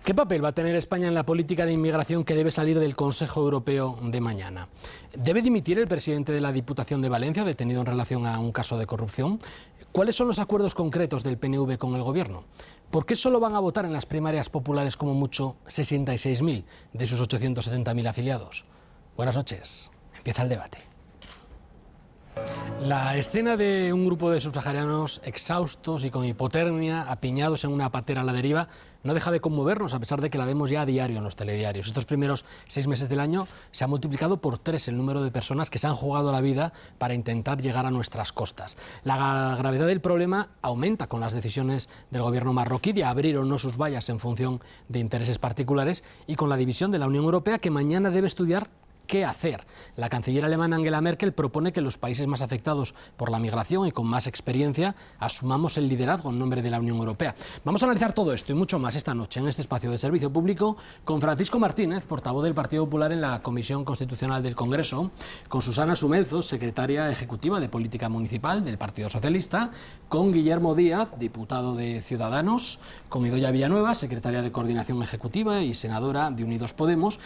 ¿Qué papel va a tener España en la política de inmigración que debe salir del Consejo Europeo de mañana? ¿Debe dimitir el presidente de la Diputación de Valencia, detenido en relación a un caso de corrupción? ¿Cuáles son los acuerdos concretos del PNV con el Gobierno? ¿Por qué solo van a votar en las primarias populares como mucho 66.000 de sus 870.000 afiliados? Buenas noches. Empieza el debate. La escena de un grupo de subsaharianos exhaustos y con hipotermia, apiñados en una patera a la deriva, no deja de conmovernos, a pesar de que la vemos ya a diario en los telediarios. Estos primeros 6 meses del año se ha multiplicado por 3 el número de personas que se han jugado la vida para intentar llegar a nuestras costas. La gravedad del problema aumenta con las decisiones del gobierno marroquí de abrir o no sus vallas en función de intereses particulares y con la división de la Unión Europea, que mañana debe estudiar ¿qué hacer? La canciller alemana Angela Merkel propone que los países más afectados por la migración y con más experiencia asumamos el liderazgo en nombre de la Unión Europea. Vamos a analizar todo esto y mucho más esta noche en este espacio de servicio público con Francisco Martínez, portavoz del Partido Popular en la Comisión Constitucional del Congreso, con Susana Sumelzo, secretaria ejecutiva de Política Municipal del Partido Socialista, con Guillermo Díaz, diputado de Ciudadanos, con Idoia Villanueva, secretaria de Coordinación Ejecutiva y senadora de Unidos Podemos.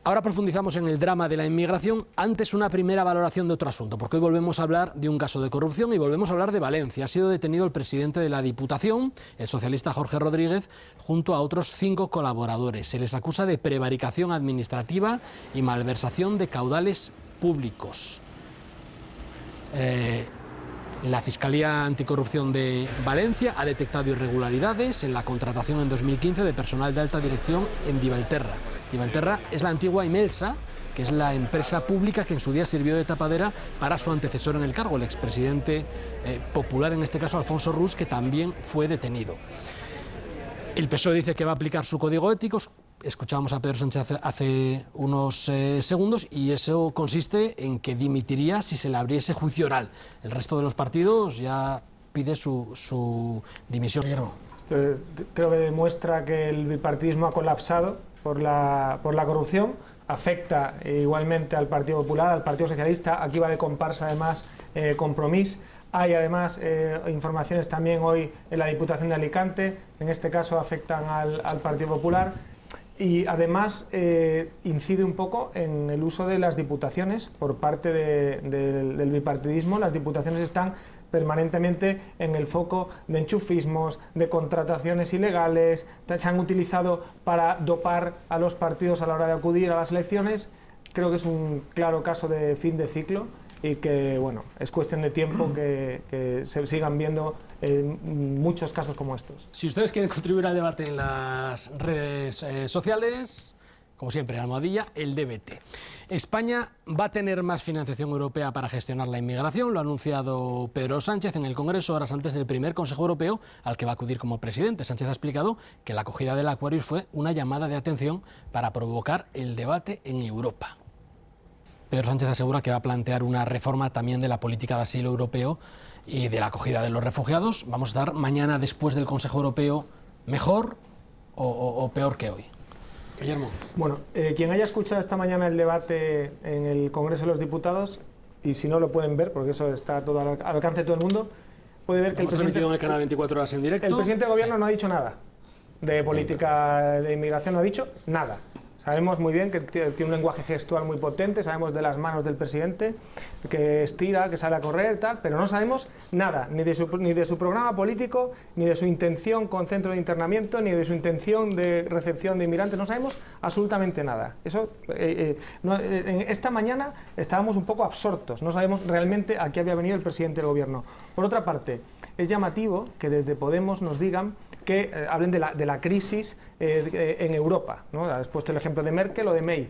Ahora profundizamos en el drama de la inmigración. Antes, una primera valoración de otro asunto, porque hoy volvemos a hablar de un caso de corrupción y volvemos a hablar de Valencia. Ha sido detenido el presidente de la Diputación, el socialista Jorge Rodríguez, junto a otros 5 colaboradores. Se les acusa de prevaricación administrativa y malversación de caudales públicos. La Fiscalía Anticorrupción de Valencia ha detectado irregularidades en la contratación en 2015 de personal de alta dirección en Divalterra. Divalterra es la antigua Imelsa, que es la empresa pública que en su día sirvió de tapadera para su antecesor en el cargo, el expresidente popular, en este caso Alfonso Rus, que también fue detenido. El PSOE dice que va a aplicar su código ético. Escuchábamos a Pedro Sánchez hace unos segundos y eso consiste en que dimitiría si se le abriese juicio oral. El resto de los partidos ya pide su dimisión. Creo que demuestra que el bipartidismo ha colapsado por la corrupción. Afecta igualmente al Partido Popular, al Partido Socialista. Aquí va de comparsa además Compromís. Hay además informaciones también hoy en la Diputación de Alicante. En este caso afectan al Partido Popular. Y además incide un poco en el uso de las diputaciones por parte del bipartidismo. Las diputaciones están permanentemente en el foco de enchufismos, de contrataciones ilegales, se han utilizado para dopar a los partidos a la hora de acudir a las elecciones. Creo que es un claro caso de fin de ciclo y que, bueno, es cuestión de tiempo que se sigan viendo muchos casos como estos. Si ustedes quieren contribuir al debate en las redes sociales, como siempre, almohadilla, el DBT. España va a tener más financiación europea para gestionar la inmigración, lo ha anunciado Pedro Sánchez en el Congreso horas antes del primer Consejo Europeo al que va a acudir como presidente. Sánchez ha explicado que la acogida del Aquarius fue una llamada de atención para provocar el debate en Europa. Pedro Sánchez asegura que va a plantear una reforma también de la política de asilo europeo y de la acogida de los refugiados. Vamos a estar mañana, después del Consejo Europeo, mejor o peor que hoy. Guillermo. Bueno, quien haya escuchado esta mañana el debate en el Congreso de los Diputados, y si no lo pueden ver, porque eso está todo al alcance de todo el mundo, puede ver que el presidente, en el canal 24 horas en directo. El presidente del Gobierno no ha dicho nada de política de inmigración, no ha dicho nada. Sabemos muy bien que tiene un lenguaje gestual muy potente, sabemos de las manos del presidente, que estira, que sale a correr, tal, pero no sabemos nada, ni de su programa político, ni de su intención con centro de internamiento, ni de su intención de recepción de inmigrantes, no sabemos absolutamente nada. Eso, esta mañana estábamos un poco absortos, no sabemos realmente a qué había venido el presidente del Gobierno. Por otra parte, es llamativo que desde Podemos nos digan que hablen de la crisis en Europa, ¿no? Has puesto el ejemplo de Merkel o de May.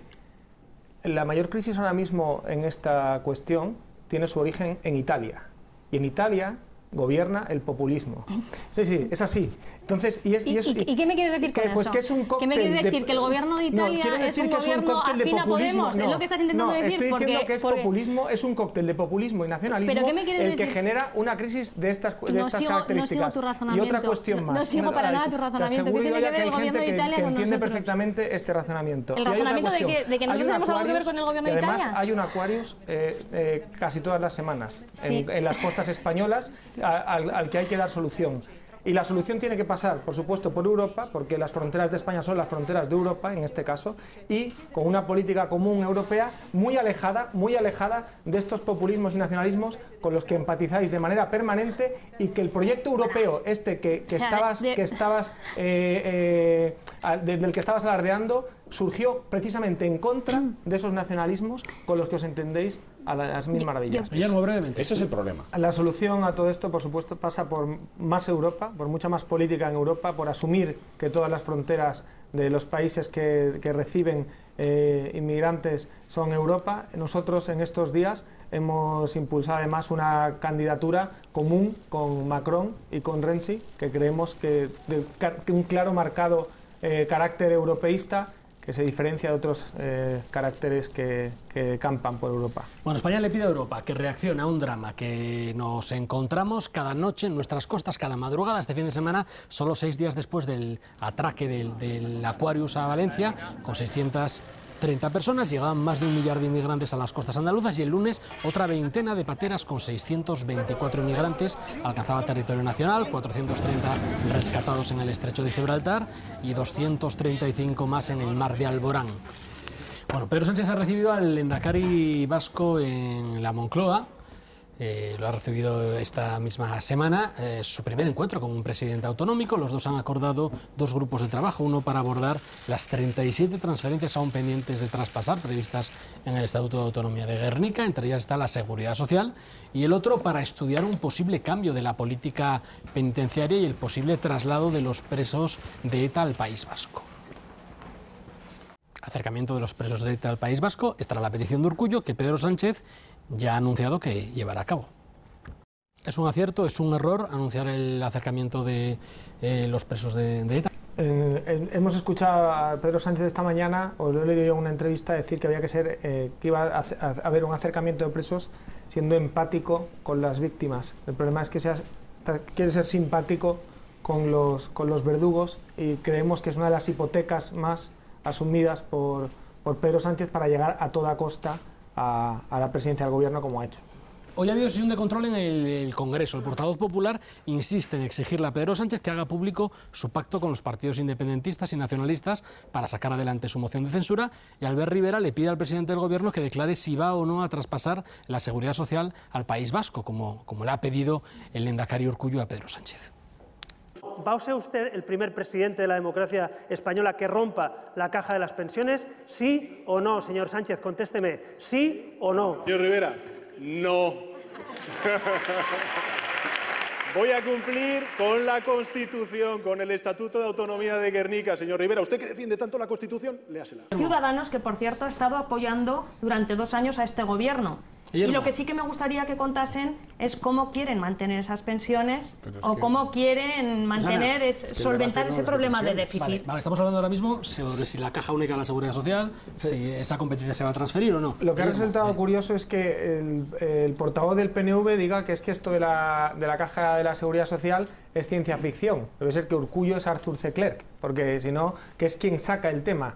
La mayor crisis ahora mismo en esta cuestión tiene su origen en Italia. Y en Italia gobierna el populismo. Sí, sí, es así. Entonces, ¿y qué me quieres decir con pues eso? que es un cóctel. ¿Qué me quieres decir? ¿Que el gobierno de Italia es un gobierno afín a Podemos? ¿Es lo que estás intentando decir? Estoy diciendo que es populismo, es un cóctel de populismo y nacionalismo el que genera una crisis de estas características. No sigo tu razonamiento. Y otra cuestión más. No sigo para nada tu razonamiento. ¿Qué tiene que ver el gobierno de Italia con nosotros? Entiende perfectamente este razonamiento. ¿El razonamiento de que nosotros tenemos algo que ver con el gobierno de Italia? Además, hay un Aquarius casi todas las semanas en las costas españolas al que hay que dar solución. Y la solución tiene que pasar, por supuesto, por Europa, porque las fronteras de España son las fronteras de Europa, en este caso, y con una política común europea muy alejada de estos populismos y nacionalismos con los que empatizáis de manera permanente, y que el proyecto europeo del que estabas alardeando surgió precisamente en contra de esos nacionalismos con los que os entendéis a las mil maravillas. Guillermo, brevemente. Ese es el problema. La solución a todo esto, por supuesto, pasa por más Europa, por mucha más política en Europa, por asumir que todas las fronteras de los países que reciben inmigrantes son Europa. Nosotros en estos días hemos impulsado además una candidatura común con Macron y con Renzi, que creemos que un claro marcado carácter europeísta que se diferencia de otros caracteres que campan por Europa. Bueno, España le pide a Europa que reaccione a un drama que nos encontramos cada noche en nuestras costas, cada madrugada. Este fin de semana, solo 6 días después del atraque del Aquarius a Valencia, con 630 personas, llegaban más de 1 millar de inmigrantes a las costas andaluzas, y el lunes otra veintena de pateras con 624 inmigrantes alcanzaba territorio nacional, 430 rescatados en el estrecho de Gibraltar y 235 más en el mar de Alborán. Bueno, Pedro Sánchez ha recibido al lehendakari vasco en la Moncloa. Lo ha recibido esta misma semana, su primer encuentro con un presidente autonómico. Los dos han acordado 2 grupos de trabajo, uno para abordar las 37 transferencias aún pendientes de traspasar, previstas en el Estatuto de Autonomía de Gernika, entre ellas está la Seguridad Social, y el otro para estudiar un posible cambio de la política penitenciaria y el posible traslado de los presos de ETA al País Vasco. Acercamiento de los presos de ETA al País Vasco, estará la petición de Urkullu, que Pedro Sánchez ya ha anunciado que llevará a cabo. ¿Es un acierto, es un error anunciar el acercamiento de los presos de ETA? Hemos escuchado a Pedro Sánchez esta mañana, o lo he leído yo en una entrevista, decir que había que ser, que iba a haber un acercamiento de presos siendo empático con las víctimas. El problema es que quiere ser simpático con los verdugos, y creemos que es una de las hipotecas más asumidas por Pedro Sánchez para llegar a toda costa a la presidencia del gobierno, como ha hecho. Hoy ha habido sesión de control en el Congreso. El portavoz popular insiste en exigirle a Pedro Sánchez que haga público su pacto con los partidos independentistas y nacionalistas para sacar adelante su moción de censura, y Albert Rivera le pide al presidente del gobierno que declare si va o no a traspasar la seguridad social al País Vasco, como le ha pedido el lehendakari Urkullu a Pedro Sánchez. ¿Va a ser usted el primer presidente de la democracia española que rompa la caja de las pensiones? ¿Sí o no, señor Sánchez? Contésteme. ¿Sí o no? Señor Rivera, no. Voy a cumplir con la Constitución, con el Estatuto de Autonomía de Gernika, señor Rivera. Usted que defiende tanto la Constitución, léasela. Ciudadanos, que por cierto ha estado apoyando durante 2 años a este gobierno. Y lo que sí que me gustaría que contasen es cómo quieren mantener esas pensiones, o cómo quieren mantener, solventar ese problema de déficit. Vale, estamos hablando ahora mismo sobre si la caja única de la seguridad social, si esa competencia se va a transferir o no. Lo que ha resultado curioso es que el portavoz del PNV diga que esto de la caja de la seguridad social es ciencia ficción. Debe ser que Urkullu es Arthur C. Clarke, porque si no, que es quien saca el tema.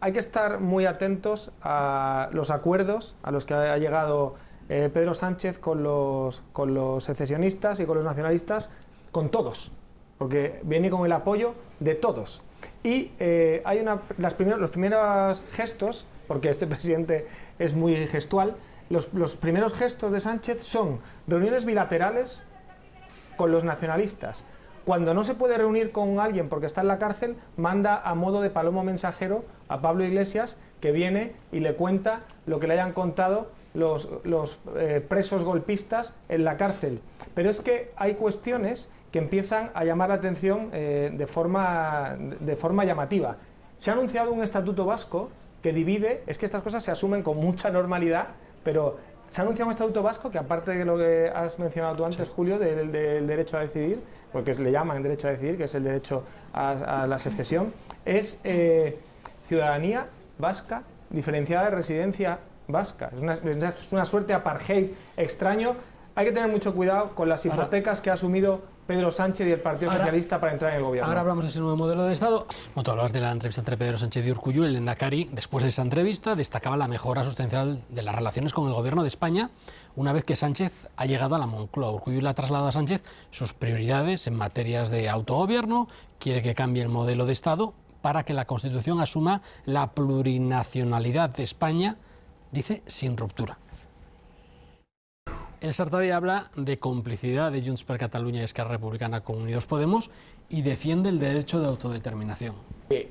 Hay que estar muy atentos a los acuerdos a los que ha llegado Pedro Sánchez con los secesionistas y con los nacionalistas, con todos, porque viene con el apoyo de todos. Y hay los primeros gestos, porque este presidente es muy gestual, los primeros gestos de Sánchez son reuniones bilaterales con los nacionalistas. Cuando no se puede reunir con alguien porque está en la cárcel, manda a modo de palomo mensajero a Pablo Iglesias, que viene y le cuenta lo que le hayan contado los presos golpistas en la cárcel. Pero es que hay cuestiones que empiezan a llamar la atención de forma llamativa. Se ha anunciado un estatuto vasco que divide, es que estas cosas se asumen con mucha normalidad, pero se ha anunciado un estatuto vasco que, aparte de lo que has mencionado tú antes, Julio, del derecho a decidir, porque le llaman derecho a decidir, que es el derecho a la secesión, es ciudadanía vasca diferenciada de residencia vasca. Es una suerte de apartheid extraño hay que tener mucho cuidado con las hipotecas que ha asumido Pedro Sánchez y el Partido Socialista para entrar en el gobierno. Ahora hablamos de ese nuevo modelo de Estado. Bueno, tú hablabas de la entrevista entre Pedro Sánchez y Urkullu. El Lehendakari, después de esa entrevista, destacaba la mejora sustancial de las relaciones con el gobierno de España una vez que Sánchez ha llegado a la Moncloa. Urkullu le ha trasladado a Sánchez sus prioridades en materias de autogobierno, quiere que cambie el modelo de Estado para que la Constitución asuma la plurinacionalidad de España, dice, sin ruptura. El Sartadi habla de complicidad de Junts per Catalunya y Esquerra Republicana con Unidos Podemos y defiende el derecho de autodeterminación.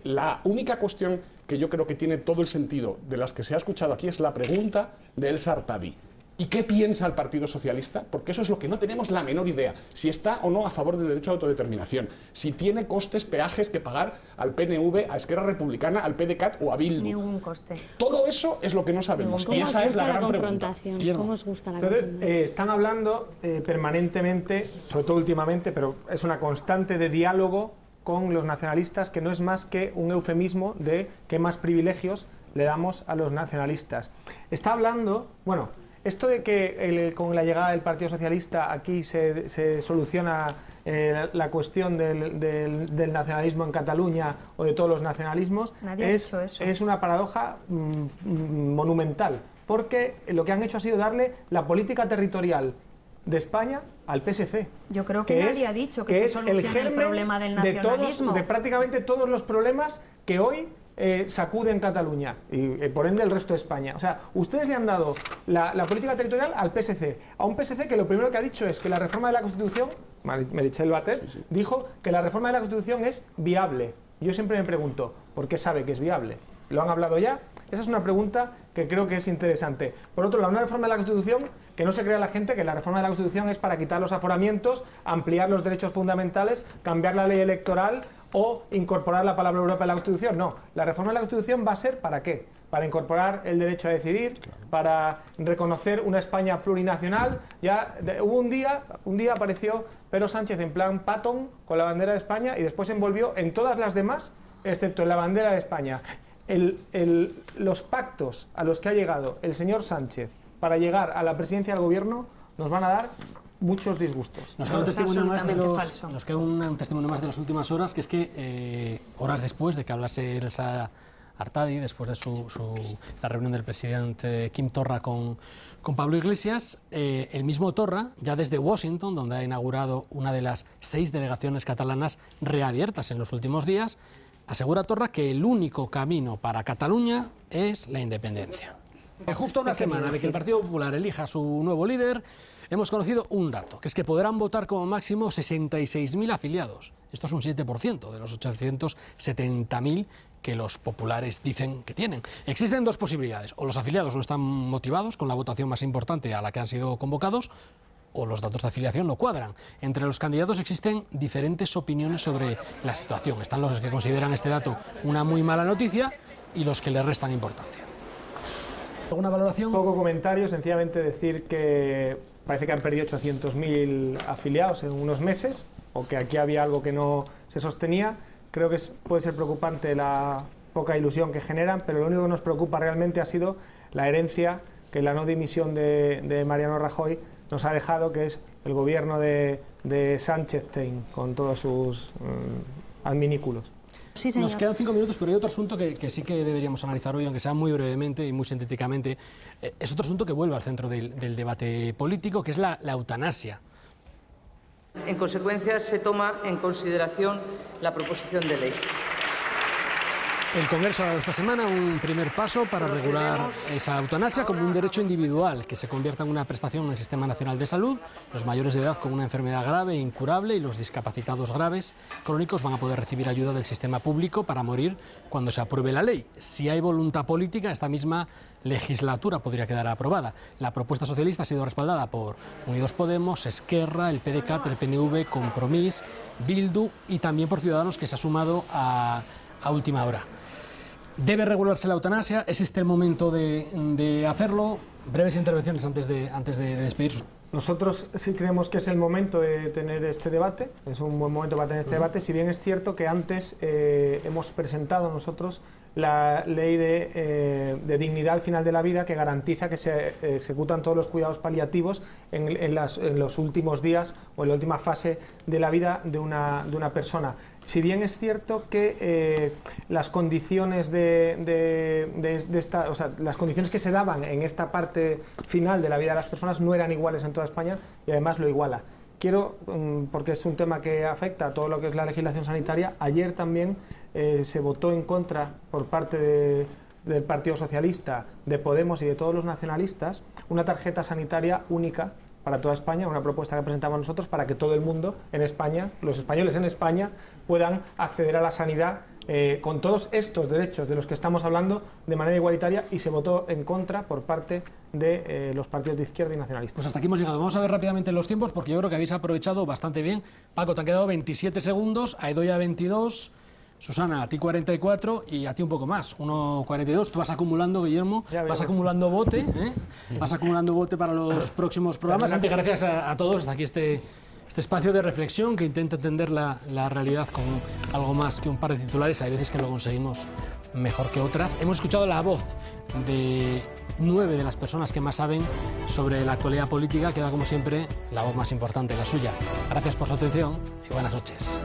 La única cuestión que yo creo que tiene todo el sentido de las que se ha escuchado aquí es la pregunta del Sartadi. ¿Y qué piensa el Partido Socialista? Porque eso es lo que no tenemos la menor idea. Si está o no a favor del derecho de autodeterminación. Si tiene costes, peajes que pagar al PNV, a Esquerra Republicana, al PDeCAT o a Bildu. Ningún coste. Todo eso es lo que no sabemos. Y esa es la gran pregunta. ¿Cómo os gusta la confrontación? Están hablando permanentemente, sobre todo últimamente, pero es una constante de diálogo con los nacionalistas, que no es más que un eufemismo de qué más privilegios le damos a los nacionalistas. Está hablando, bueno, esto de que con la llegada del Partido Socialista aquí se soluciona la cuestión del nacionalismo en Cataluña o de todos los nacionalismos es una paradoja monumental, porque lo que han hecho ha sido darle la política territorial de España al PSC. Yo creo que nadie ha dicho que se solucione el problema del nacionalismo. De prácticamente todos los problemas que hoy sacuden Cataluña y por ende el resto de España. O sea, ustedes le han dado la política territorial al PSC, a un PSC que lo primero que ha dicho es que la reforma de la Constitución, Meritxell Batet, dijo que la reforma de la Constitución es viable. Yo siempre me pregunto, ¿por qué sabe que es viable? ¿Lo han hablado ya? Esa es una pregunta que creo que es interesante. Por otro lado, una reforma de la Constitución, que no se crea la gente que la reforma de la Constitución es para quitar los aforamientos, ampliar los derechos fundamentales, cambiar la ley electoral o incorporar la palabra Europa en la Constitución. No, la reforma de la Constitución va a ser ¿para qué? Para incorporar el derecho a decidir, para reconocer una España plurinacional. Un día apareció Pedro Sánchez en plan Patton con la bandera de España y después se envolvió en todas las demás, excepto en la bandera de España. Los pactos a los que ha llegado el señor Sánchez para llegar a la presidencia del gobierno nos van a dar muchos disgustos. Nos queda un testimonio más de las últimas horas, que es que horas después de que hablase Elsa Artadi, después de la reunión del presidente Quim Torra con Pablo Iglesias, el mismo Torra, ya desde Washington, donde ha inaugurado una de las 6 delegaciones catalanas reabiertas en los últimos días, asegura Torra que el único camino para Cataluña es la independencia. Justo a una semana de que el Partido Popular elija a su nuevo líder, hemos conocido un dato, que es que podrán votar como máximo 66.000 afiliados. Esto es un 7% de los 870.000 que los populares dicen que tienen. Existen dos posibilidades: o los afiliados no están motivados con la votación más importante a la que han sido convocados, o los datos de afiliación no cuadran. Entre los candidatos existen diferentes opiniones sobre la situación. Están los que consideran este dato una muy mala noticia y los que le restan importancia. ¿Alguna valoración? Poco comentario, sencillamente decir que parece que han perdido 800.000 afiliados en unos meses, o que aquí había algo que no se sostenía. Creo que puede ser preocupante la poca ilusión que generan, pero lo único que nos preocupa realmente ha sido la herencia que la no dimisión de Mariano Rajoy nos ha dejado, que es el gobierno de Sánchez-Tein, con todos sus adminículos. Sí, señor. Nos quedan 5 minutos, pero hay otro asunto que sí que deberíamos analizar hoy, aunque sea muy brevemente y muy sintéticamente. Es otro asunto que vuelve al centro del debate político, que es la eutanasia. En consecuencia, se toma en consideración la proposición de ley. El Congreso ha dado esta semana un primer paso para regular esa eutanasia como un derecho individual que se convierta en una prestación en el Sistema Nacional de Salud. Los mayores de edad con una enfermedad grave e incurable y los discapacitados graves crónicos van a poder recibir ayuda del sistema público para morir cuando se apruebe la ley. Si hay voluntad política, esta misma legislatura podría quedar aprobada. La propuesta socialista ha sido respaldada por Unidos Podemos, Esquerra, el PDeCAT, el PNV, Compromís, Bildu y también por Ciudadanos, que se ha sumado a última hora. ¿Debe regularse la eutanasia? ¿Es este el momento de hacerlo? breves intervenciones antes de despedirse. Nosotros sí creemos que es el momento de tener este debate, es un buen momento para tener este debate, si bien es cierto que antes hemos presentado nosotros la ley de dignidad al final de la vida, que garantiza que se ejecutan todos los cuidados paliativos en los últimos días o en la última fase de la vida de una persona. Si bien es cierto que las condiciones las condiciones que se daban en esta parte final de la vida de las personas no eran iguales en toda España, y además lo iguala. Quiero, porque es un tema que afecta a todo lo que es la legislación sanitaria, ayer también se votó en contra por parte del Partido Socialista, de Podemos y de todos los nacionalistas una tarjeta sanitaria única para toda España, una propuesta que presentamos nosotros para que todo el mundo en España, los españoles en España, puedan acceder a la sanidad con todos estos derechos de los que estamos hablando de manera igualitaria, y se votó en contra por parte de los partidos de izquierda y nacionalistas. Pues hasta aquí hemos llegado. Vamos a ver rápidamente los tiempos, porque yo creo que habéis aprovechado bastante bien. Paco, te han quedado 27 segundos, a Idoia 22, Susana, a ti 44 y a ti un poco más, 1,42. Tú vas acumulando, Guillermo, vas acumulando bote, vas acumulando bote para los próximos programas. Antes, gracias a todos. Hasta aquí este espacio de reflexión que intenta entender la realidad con algo más que un par de titulares. Hay veces que lo conseguimos mejor que otras. Hemos escuchado la voz de 9 de las personas que más saben sobre la actualidad política. Queda, como siempre, la voz más importante, la suya. Gracias por su atención y buenas noches.